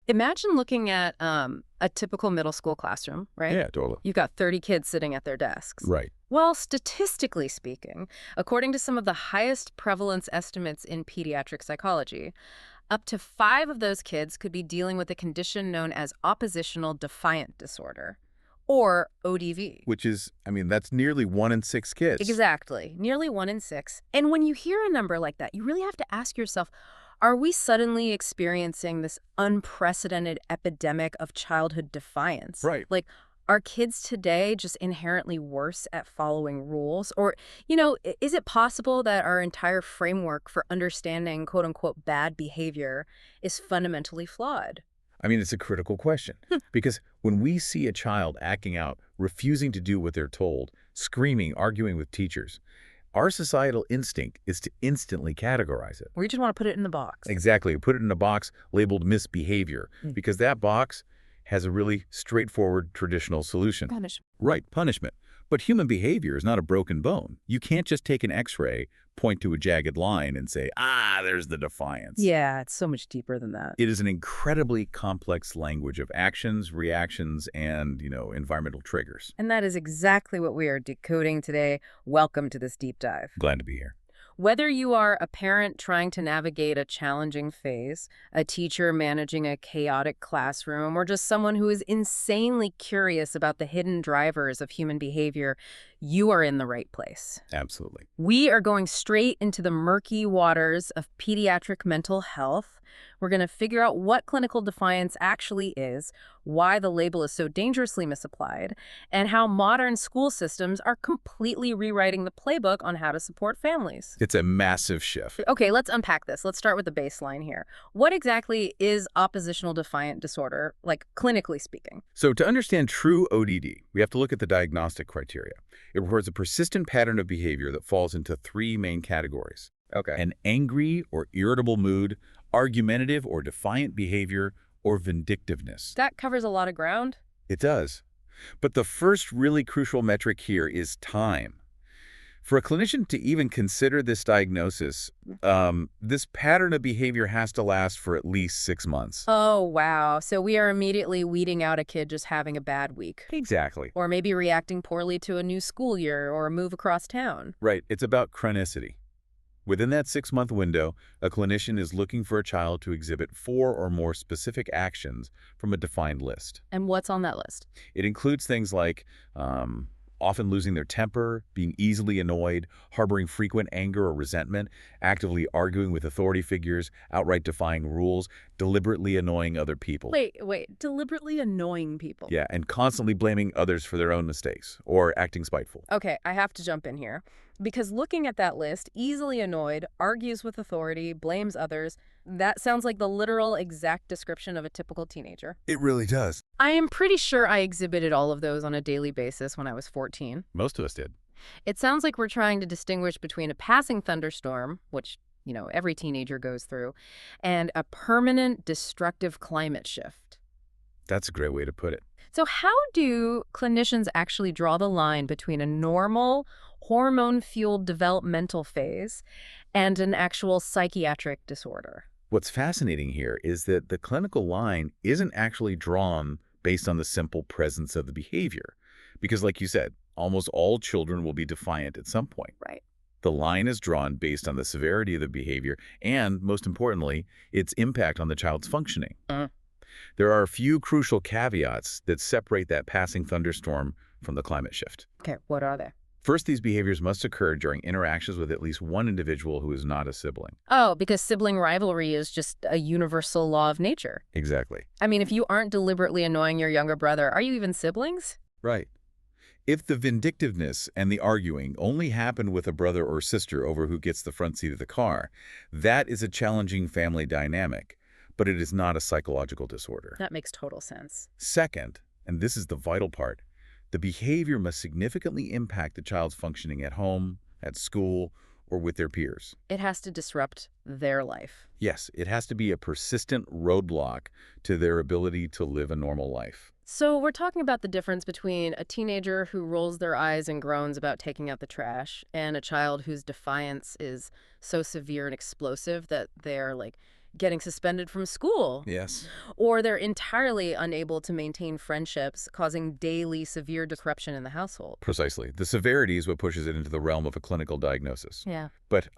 Imagine looking at a typical middle school classroom, right? Yeah, totally. You've got 30 kids sitting at their desks. Right. Well, statistically speaking, according to some of the highest prevalence estimates in pediatric psychology, up to 5 of those kids could be dealing with a condition known as Oppositional Defiant Disorder, or ODV. Which is, I mean, that's nearly 1 in 6 kids. Exactly. Nearly 1 in 6. And when you hear a number like that, you really have to ask yourself, are we suddenly experiencing this unprecedented epidemic of childhood defiance? Right. Like, are kids today just inherently worse at following rules? Or, is it possible that our entire framework for understanding quote-unquote bad behavior is fundamentally flawed? I mean, it's a critical question because when we see a child acting out, refusing to do what they're told, screaming, arguing with teachers, our societal instinct is to instantly categorize it. We just want to put it in the box. Exactly. Put it in a box labeled misbehavior because that box has a really straightforward traditional solution. Punishment. Right, punishment. But human behavior is not a broken bone. You can't just take an X-ray, point to a jagged line, and say, there's the defiance. Yeah, it's so much deeper than that. It is an incredibly complex language of actions, reactions, and, environmental triggers. And that is exactly what we are decoding today. Welcome to this deep dive. Glad to be here. Whether you are a parent trying to navigate a challenging phase, a teacher managing a chaotic classroom, or just someone who is insanely curious about the hidden drivers of human behavior, you are in the right place. Absolutely. We are going straight into the murky waters of pediatric mental health. We're going to figure out what clinical defiance actually is, why the label is so dangerously misapplied, and how modern school systems are completely rewriting the playbook on how to support families. It's a massive shift. Okay, let's unpack this. Let's start with the baseline here. What exactly is oppositional defiant disorder, like clinically speaking? So to understand true ODD, we have to look at the diagnostic criteria. It records a persistent pattern of behavior that falls into 3 main categories. Okay. An angry or irritable mood, argumentative or defiant behavior, or vindictiveness. That covers a lot of ground. It does. But the first really crucial metric here is time. For a clinician to even consider this diagnosis, this pattern of behavior has to last for at least 6 months. Oh, wow. So we are immediately weeding out a kid just having a bad week. Exactly. Or maybe reacting poorly to a new school year or a move across town. Right. It's about chronicity. Within that 6-month window, a clinician is looking for a child to exhibit 4 or more specific actions from a defined list. And what's on that list? It includes things like often losing their temper, being easily annoyed, harboring frequent anger or resentment, actively arguing with authority figures, outright defying rules, deliberately annoying other people. Wait, deliberately annoying people. Yeah, and constantly blaming others for their own mistakes or acting spiteful. Okay, I have to jump in here. Because looking at that list, easily annoyed, argues with authority, blames others, that sounds like the literal exact description of a typical teenager. It really does. I am pretty sure I exhibited all of those on a daily basis when I was 14. Most of us did. It sounds like we're trying to distinguish between a passing thunderstorm, which, every teenager goes through, and a permanent destructive climate shift. That's a great way to put it. So how do clinicians actually draw the line between a normal, hormone-fueled developmental phase and an actual psychiatric disorder? What's fascinating here is that the clinical line isn't actually drawn based on the simple presence of the behavior. Because like you said, almost all children will be defiant at some point. Right. The line is drawn based on the severity of the behavior and, most importantly, its impact on the child's functioning. There are a few crucial caveats that separate that passing thunderstorm from the climate shift. Okay, what are they? First, these behaviors must occur during interactions with at least one individual who is not a sibling. Oh, because sibling rivalry is just a universal law of nature. Exactly. I mean, if you aren't deliberately annoying your younger brother, are you even siblings? Right. If the vindictiveness and the arguing only happen with a brother or sister over who gets the front seat of the car, that is a challenging family dynamic, but it is not a psychological disorder. That makes total sense. Second, and this is the vital part, the behavior must significantly impact the child's functioning at home, at school, or with their peers. It has to disrupt their life. Yes, it has to be a persistent roadblock to their ability to live a normal life. So we're talking about the difference between a teenager who rolls their eyes and groans about taking out the trash and a child whose defiance is so severe and explosive that they're getting suspended from school. Yes. Or they're entirely unable to maintain friendships, causing daily severe disruption in the household. Precisely. The severity is what pushes it into the realm of a clinical diagnosis. Yeah. But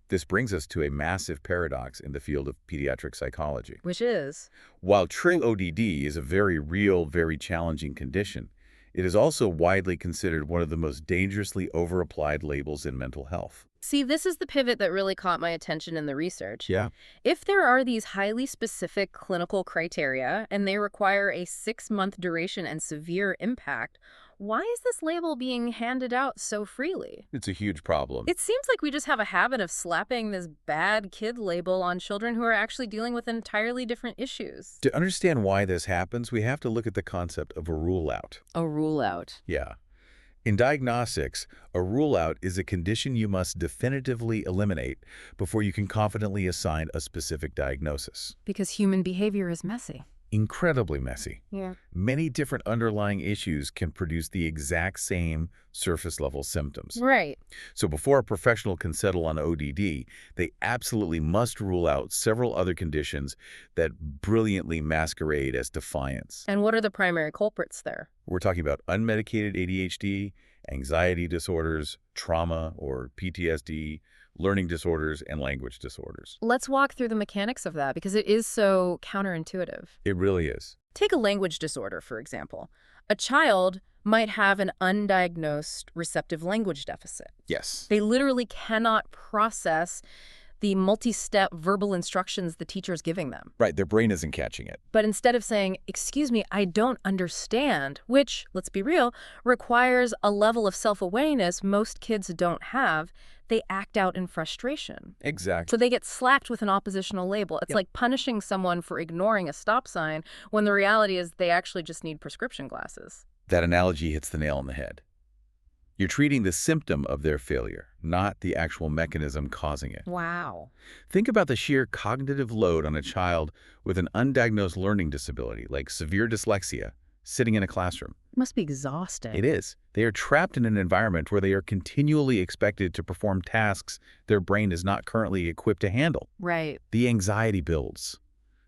this brings us to a massive paradox in the field of pediatric psychology. Which is? While true ODD is a very real, very challenging condition, it is also widely considered one of the most dangerously over-applied labels in mental health. See, this is the pivot that really caught my attention in the research. Yeah. If there are these highly specific clinical criteria and they require a 6-month duration and severe impact, why is this label being handed out so freely? It's a huge problem. It seems like we just have a habit of slapping this bad kid label on children who are actually dealing with entirely different issues. To understand why this happens, we have to look at the concept of a rule-out. A rule-out. Yeah. In diagnostics, a rule-out is a condition you must definitively eliminate before you can confidently assign a specific diagnosis. Because human behavior is messy. Incredibly messy. Yeah. Many different underlying issues can produce the exact same surface-level symptoms. Right. So before a professional can settle on ODD, they absolutely must rule out several other conditions that brilliantly masquerade as defiance. And what are the primary culprits there? We're talking about unmedicated ADHD, anxiety disorders, trauma or PTSD, learning disorders, and language disorders. Let's walk through the mechanics of that because it is so counterintuitive. It really is. Take a language disorder, for example. A child might have an undiagnosed receptive language deficit. Yes. They literally cannot process the multi-step verbal instructions the teacher is giving them. Right, their brain isn't catching it. But instead of saying, "Excuse me, I don't understand," which, let's be real, requires a level of self-awareness most kids don't have, they act out in frustration. Exactly. So they get slapped with an oppositional label. It's like punishing someone for ignoring a stop sign when the reality is they actually just need prescription glasses. That analogy hits the nail on the head. You're treating the symptom of their failure, not the actual mechanism causing it. Wow. Think about the sheer cognitive load on a child with an undiagnosed learning disability, like severe dyslexia, sitting in a classroom. It must be exhausting. It is. They are trapped in an environment where they are continually expected to perform tasks their brain is not currently equipped to handle. Right. The anxiety builds.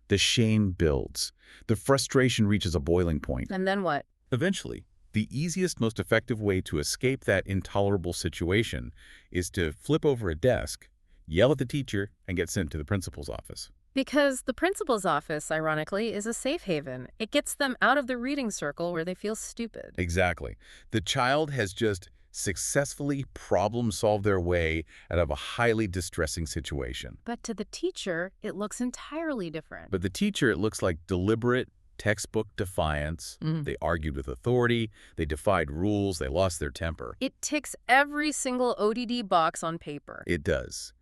The shame builds. The frustration reaches a boiling point. And then what? Eventually, the easiest, most effective way to escape that intolerable situation is to flip over a desk, yell at the teacher, and get sent to the principal's office. Because the principal's office, ironically, is a safe haven. It gets them out of the reading circle where they feel stupid. Exactly. The child has just successfully problem-solved their way out of a highly distressing situation. But to the teacher, it looks entirely different. But the teacher, it looks like deliberate, textbook defiance. They argued with authority, they defied rules, they lost their temper. It ticks every single ODD box on paper. It does.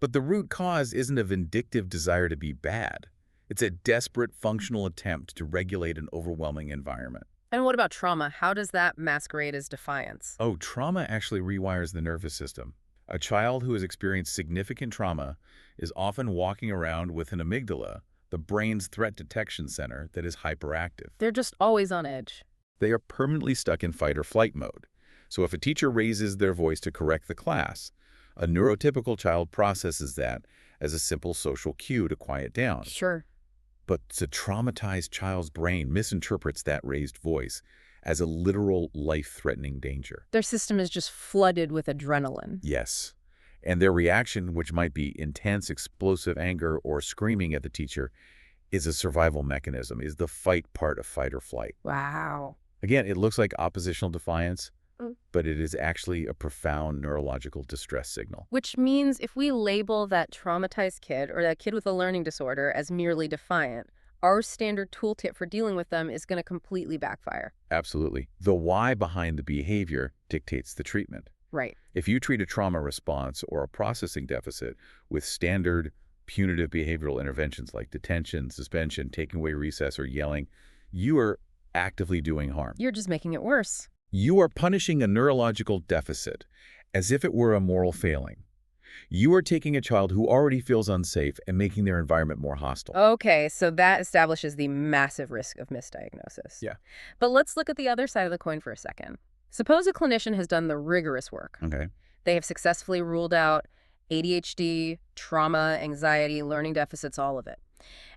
But the root cause isn't a vindictive desire to be bad. It's a desperate functional attempt to regulate an overwhelming environment. And what about trauma? How does that masquerade as defiance? Oh, trauma actually rewires the nervous system. A child who has experienced significant trauma is often walking around with an amygdala, the brain's threat detection center, that is hyperactive. They're just always on edge. They are permanently stuck in fight or flight mode. So if a teacher raises their voice to correct the class, a neurotypical child processes that as a simple social cue to quiet down. Sure. But the traumatized child's brain misinterprets that raised voice as a literal life-threatening danger. Their system is just flooded with adrenaline. Yes. And their reaction, which might be intense, explosive anger or screaming at the teacher, is a survival mechanism, is the fight part of fight or flight. Wow. Again, it looks like oppositional defiance, but it is actually a profound neurological distress signal. Which means if we label that traumatized kid or that kid with a learning disorder as merely defiant, our standard toolkit for dealing with them is going to completely backfire. Absolutely. The why behind the behavior dictates the treatment. Right. If you treat a trauma response or a processing deficit with standard punitive behavioral interventions like detention, suspension, taking away recess, or yelling, you are actively doing harm. You're just making it worse. You are punishing a neurological deficit as if it were a moral failing. You are taking a child who already feels unsafe and making their environment more hostile. Okay, so that establishes the massive risk of misdiagnosis. Yeah. But let's look at the other side of the coin for a second. Suppose a clinician has done the rigorous work. Okay. They have successfully ruled out ADHD, trauma, anxiety, learning deficits, all of it.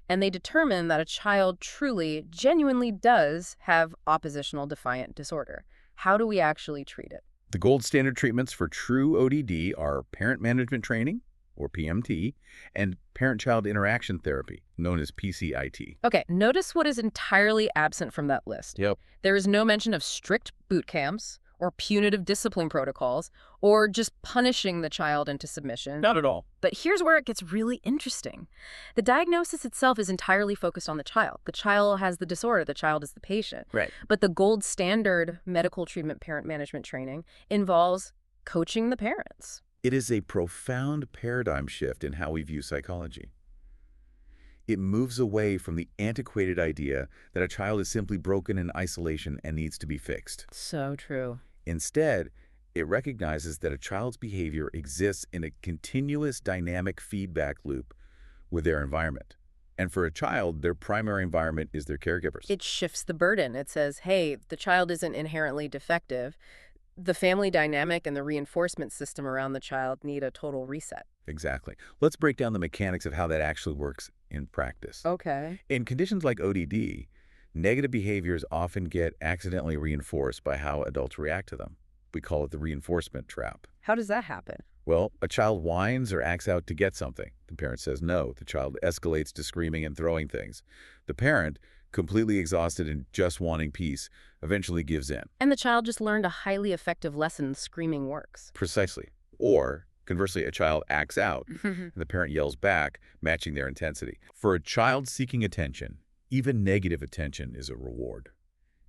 And they determine that a child truly, genuinely does have oppositional defiant disorder. How do we actually treat it? The gold standard treatments for true ODD are parent management training, or PMT, and parent-child interaction therapy, known as PCIT. Okay, notice what is entirely absent from that list. Yep. There is no mention of strict boot camps or punitive discipline protocols or just punishing the child into submission. Not at all. But here's where it gets really interesting. The diagnosis itself is entirely focused on the child. The child has the disorder, the child is the patient. Right. But the gold standard medical treatment parent management training involves coaching the parents. It is a profound paradigm shift in how we view psychology. It moves away from the antiquated idea that a child is simply broken in isolation and needs to be fixed. So true. Instead, it recognizes that a child's behavior exists in a continuous dynamic feedback loop with their environment. And for a child, their primary environment is their caregivers. It shifts the burden. It says, hey, the child isn't inherently defective. The family dynamic and the reinforcement system around the child need a total reset. Exactly. Let's break down the mechanics of how that actually works in practice. Okay. In conditions like ODD, negative behaviors often get accidentally reinforced by how adults react to them. We call it the reinforcement trap. How does that happen? Well, a child whines or acts out to get something. The parent says no. The child escalates to screaming and throwing things. The parent, completely exhausted and just wanting peace, eventually gives in. And the child just learned a highly effective lesson: screaming works. Precisely. Or, conversely, a child acts out, and the parent yells back, matching their intensity. For a child seeking attention, even negative attention is a reward.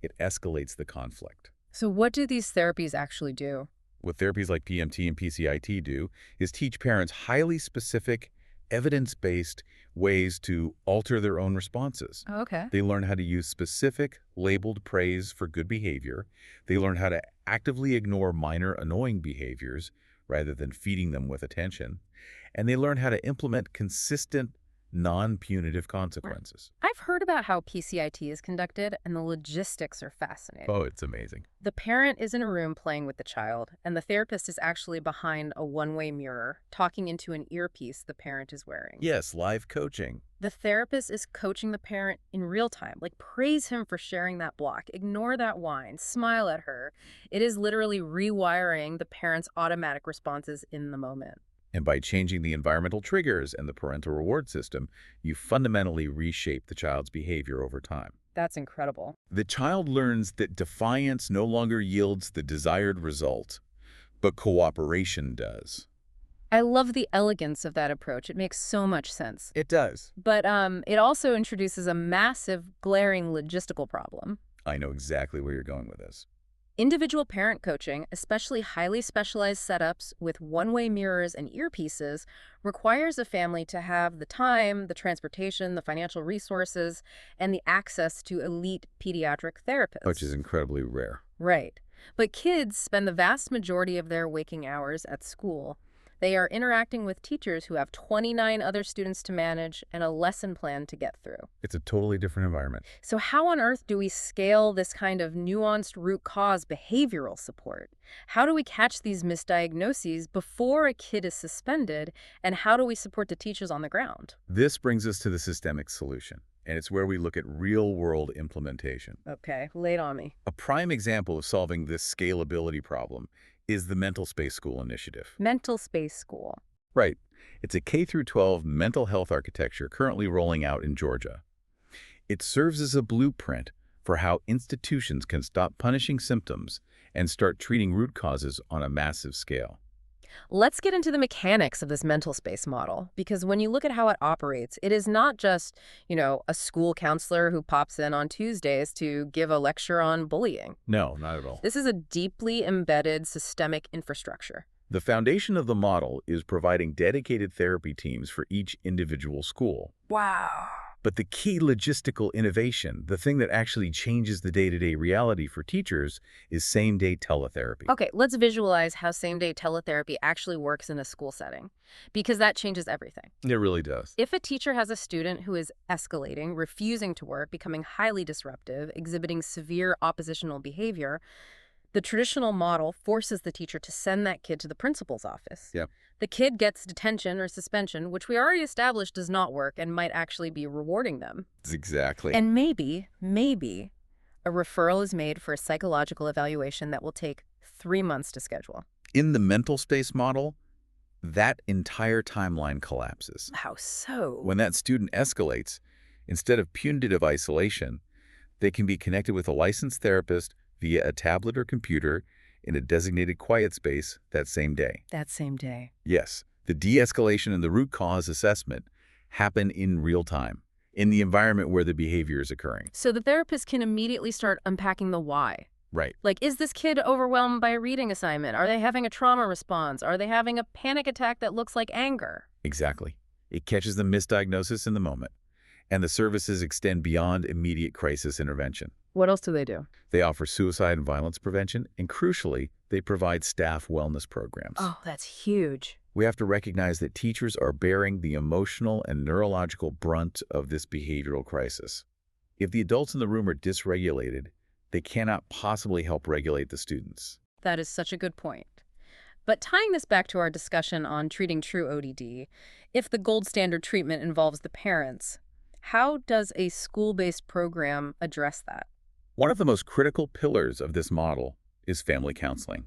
It escalates the conflict. So what do these therapies actually do? What therapies like PMT and PCIT do is teach parents highly specific, evidence-based ways to alter their own responses. Okay. They learn how to use specific, labeled praise for good behavior. They learn how to actively ignore minor, annoying behaviors rather than feeding them with attention. And they learn how to implement consistent, non-punitive consequences. I've heard about how PCIT is conducted, and the logistics are fascinating. Oh, it's amazing. The parent is in a room playing with the child, and the therapist is actually behind a one-way mirror, talking into an earpiece the parent is wearing. Yes, live coaching. The therapist is coaching the parent in real time, like praise him for sharing that block, ignore that whine, smile at her. It is literally rewiring the parent's automatic responses in the moment. And by changing the environmental triggers and the parental reward system, you fundamentally reshape the child's behavior over time. That's incredible. The child learns that defiance no longer yields the desired result, but cooperation does. I love the elegance of that approach. It makes so much sense. It does. But it also introduces a massive, glaring logistical problem. I know exactly where you're going with this. Individual parent coaching, especially highly specialized setups with one-way mirrors and earpieces, requires a family to have the time, the transportation, the financial resources, and the access to elite pediatric therapists. Which is incredibly rare. Right. But kids spend the vast majority of their waking hours at school. They are interacting with teachers who have 29 other students to manage and a lesson plan to get through. It's a totally different environment. So how on earth do we scale this kind of nuanced root cause behavioral support? How do we catch these misdiagnoses before a kid is suspended, and how do we support the teachers on the ground? This brings us to the systemic solution, and it's where we look at real-world implementation. Okay, lay it on me. A prime example of solving this scalability problem is the MentalSpace School initiative. MentalSpace School. Right. It's a K-12 mental health architecture currently rolling out in Georgia. It serves as a blueprint for how institutions can stop punishing symptoms and start treating root causes on a massive scale. Let's get into the mechanics of this MentalSpace model, because when you look at how it operates, it is not just, a school counselor who pops in on Tuesdays to give a lecture on bullying. No, not at all. This is a deeply embedded systemic infrastructure. The foundation of the model is providing dedicated therapy teams for each individual school. Wow. But the key logistical innovation, the thing that actually changes the day-to-day reality for teachers, is same-day teletherapy. Okay, let's visualize how same-day teletherapy actually works in a school setting, because that changes everything. It really does. If a teacher has a student who is escalating, refusing to work, becoming highly disruptive, exhibiting severe oppositional behavior, The traditional model forces the teacher to send that kid to the principal's office. Yep. The kid gets detention or suspension, which we already established does not work and might actually be rewarding them. Exactly. And maybe, a referral is made for a psychological evaluation that will take 3 months to schedule. In the MentalSpace model, that entire timeline collapses. How so? When that student escalates, instead of punitive isolation, they can be connected with a licensed therapist via a tablet or computer in a designated quiet space that same day. That same day. Yes, the de-escalation and the root cause assessment happen in real time, in the environment where the behavior is occurring. So the therapist can immediately start unpacking the why. Right. Like, is this kid overwhelmed by a reading assignment? Are they having a trauma response? Are they having a panic attack that looks like anger? Exactly. It catches the misdiagnosis in the moment, and the services extend beyond immediate crisis intervention. What else do they do? They offer suicide and violence prevention, and crucially, they provide staff wellness programs. Oh, that's huge. We have to recognize that teachers are bearing the emotional and neurological brunt of this behavioral crisis. If the adults in the room are dysregulated, they cannot possibly help regulate the students. That is such a good point. But tying this back to our discussion on treating true ODD, if the gold standard treatment involves the parents, how does a school-based program address that? One of the most critical pillars of this model is family counseling.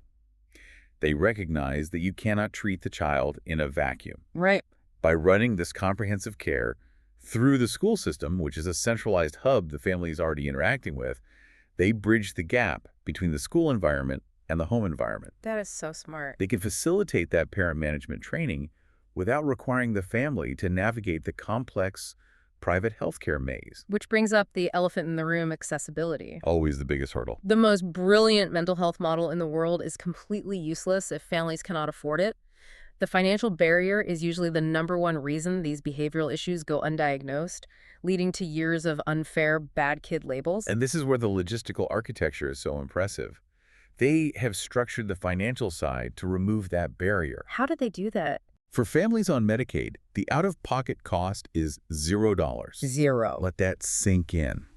They recognize that you cannot treat the child in a vacuum. Right. By running this comprehensive care through the school system, which is a centralized hub the family is already interacting with, they bridge the gap between the school environment and the home environment. That is so smart. They can facilitate that parent management training without requiring the family to navigate the complex private healthcare maze. Which brings up the elephant in the room, accessibility. Always the biggest hurdle. The most brilliant mental health model in the world is completely useless if families cannot afford it. The financial barrier is usually the #1 reason these behavioral issues go undiagnosed, leading to years of unfair bad kid labels. And this is where the logistical architecture is so impressive. They have structured the financial side to remove that barrier. How did they do that? For families on Medicaid, the out-of-pocket cost is $0. Zero. Let that sink in.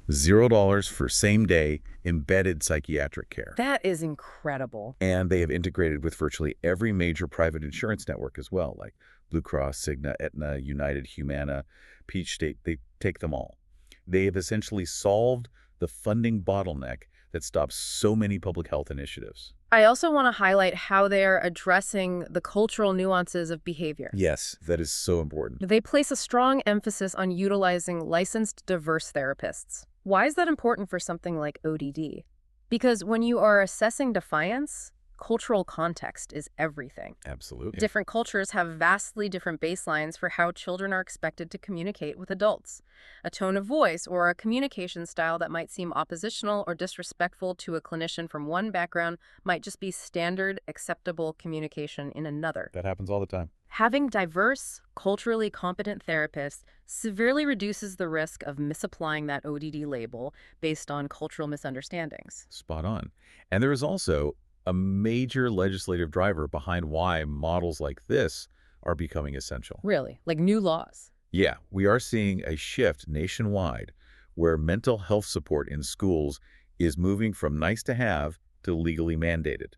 $0 for same-day embedded psychiatric care. That is incredible. And they have integrated with virtually every major private insurance network as well, like Blue Cross, Cigna, Aetna, United, Humana, Peach State. They take them all. They have essentially solved the funding bottleneck that stops so many public health initiatives. I also want to highlight how they are addressing the cultural nuances of behavior. Yes, that is so important. They place a strong emphasis on utilizing licensed, diverse therapists. Why is that important for something like ODD? Because when you are assessing defiance, cultural context is everything. Absolutely. Different cultures have vastly different baselines for how children are expected to communicate with adults. A tone of voice or a communication style that might seem oppositional or disrespectful to a clinician from one background might just be standard, acceptable communication in another. That happens all the time. Having diverse, culturally competent therapists severely reduces the risk of misapplying that ODD label based on cultural misunderstandings. Spot on. And there is also a major legislative driver behind why models like this are becoming essential. Really? Like new laws? Yeah, we are seeing a shift nationwide where mental health support in schools is moving from nice to have to legally mandated.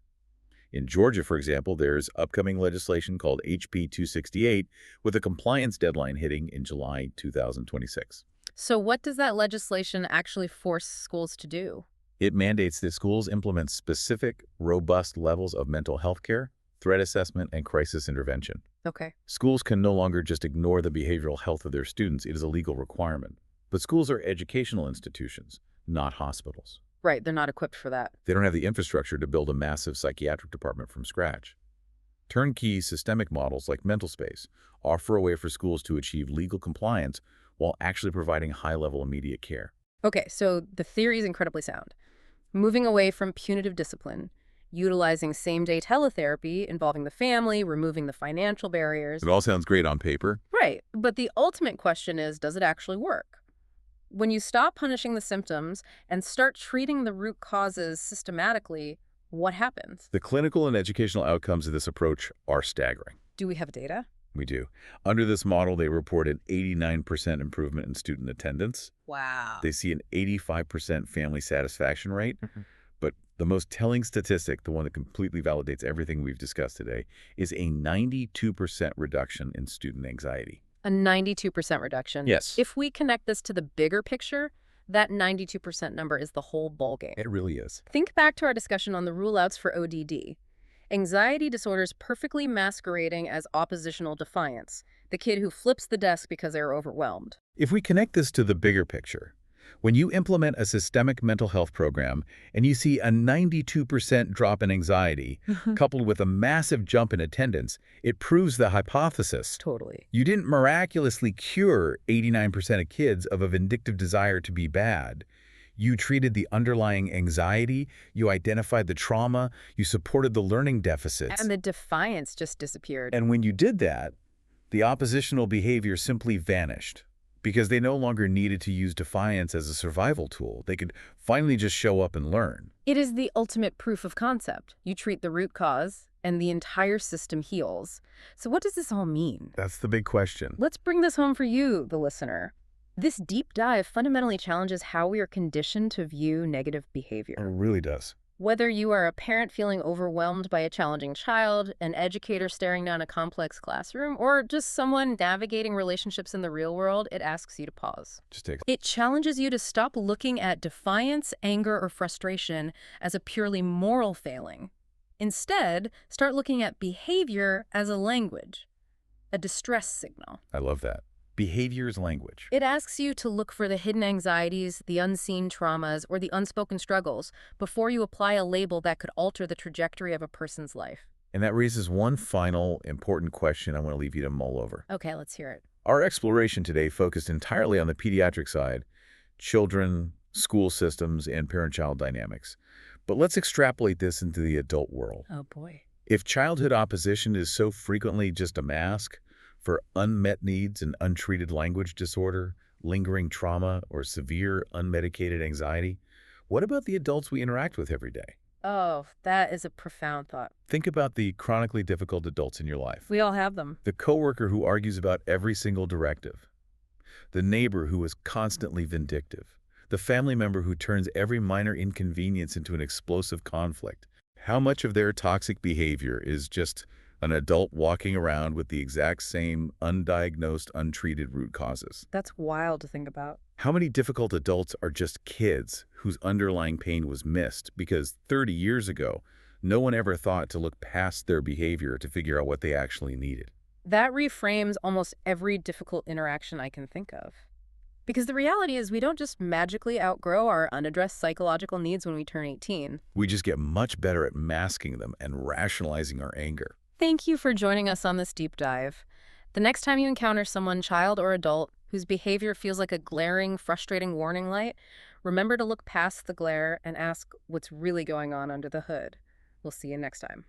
In Georgia, for example, there's upcoming legislation called HB 268 with a compliance deadline hitting in July 2026. So what does that legislation actually force schools to do? It mandates that schools implement specific, robust levels of mental health care, threat assessment, and crisis intervention. Okay. Schools can no longer just ignore the behavioral health of their students. It is a legal requirement. But schools are educational institutions, not hospitals. Right, they're not equipped for that. They don't have the infrastructure to build a massive psychiatric department from scratch. Turnkey systemic models like MentalSpace offer a way for schools to achieve legal compliance while actually providing high-level immediate care. Okay, so the theory is incredibly sound. Moving away from punitive discipline, utilizing same-day teletherapy involving the family, removing the financial barriers. It all sounds great on paper. Right, but the ultimate question is, does it actually work? When you stop punishing the symptoms and start treating the root causes systematically, what happens? The clinical and educational outcomes of this approach are staggering. Do we have data? We do. Under this model, they report an 89% improvement in student attendance. Wow. They see an 85% family satisfaction rate, But the most telling statistic, the one that completely validates everything we've discussed today, is a 92% reduction in student anxiety. A 92% reduction. Yes. If we connect this to the bigger picture, that 92% number is the whole ballgame. It really is. Think back to our discussion on the rule-outs for ODD. Anxiety disorders perfectly masquerading as oppositional defiance, the kid who flips the desk because they're overwhelmed. If we connect this to the bigger picture, when you implement a systemic mental health program and you see a 92% drop in anxiety, coupled with a massive jump in attendance, it proves the hypothesis. Totally. You didn't miraculously cure 89% of kids of a vindictive desire to be bad. You treated the underlying anxiety, you identified the trauma, you supported the learning deficits. And the defiance just disappeared. And when you did that, the oppositional behavior simply vanished because they no longer needed to use defiance as a survival tool. They could finally just show up and learn. It is the ultimate proof of concept. You treat the root cause, and the entire system heals. So what does this all mean? That's the big question. Let's bring this home for you, the listener. This deep dive fundamentally challenges how we are conditioned to view negative behavior. It really does. Whether you are a parent feeling overwhelmed by a challenging child, an educator staring down a complex classroom, or just someone navigating relationships in the real world, it asks you to pause. It challenges you to stop looking at defiance, anger, or frustration as a purely moral failing. Instead, start looking at behavior as a language, a distress signal. I love that. Behavior is language. It asks you to look for the hidden anxieties, the unseen traumas, or the unspoken struggles before you apply a label that could alter the trajectory of a person's life. And that raises one final important question I want to leave you to mull over. Okay, let's hear it. Our exploration today focused entirely on the pediatric side, children, school systems, and parent-child dynamics. But let's extrapolate this into the adult world. Oh boy. If childhood opposition is so frequently just a mask for unmet needs and untreated language disorder, lingering trauma, or severe unmedicated anxiety, what about the adults we interact with every day? Oh, that is a profound thought. Think about the chronically difficult adults in your life. We all have them. The coworker who argues about every single directive. The neighbor who is constantly vindictive. The family member who turns every minor inconvenience into an explosive conflict. How much of their toxic behavior is just an adult walking around with the exact same undiagnosed, untreated root causes? That's wild to think about. How many difficult adults are just kids whose underlying pain was missed because 30 years ago, no one ever thought to look past their behavior to figure out what they actually needed? That reframes almost every difficult interaction I can think of. Because the reality is we don't just magically outgrow our unaddressed psychological needs when we turn 18. We just get much better at masking them and rationalizing our anger. Thank you for joining us on this deep dive. The next time you encounter someone, child or adult, whose behavior feels like a glaring, frustrating warning light, remember to look past the glare and ask what's really going on under the hood. We'll see you next time.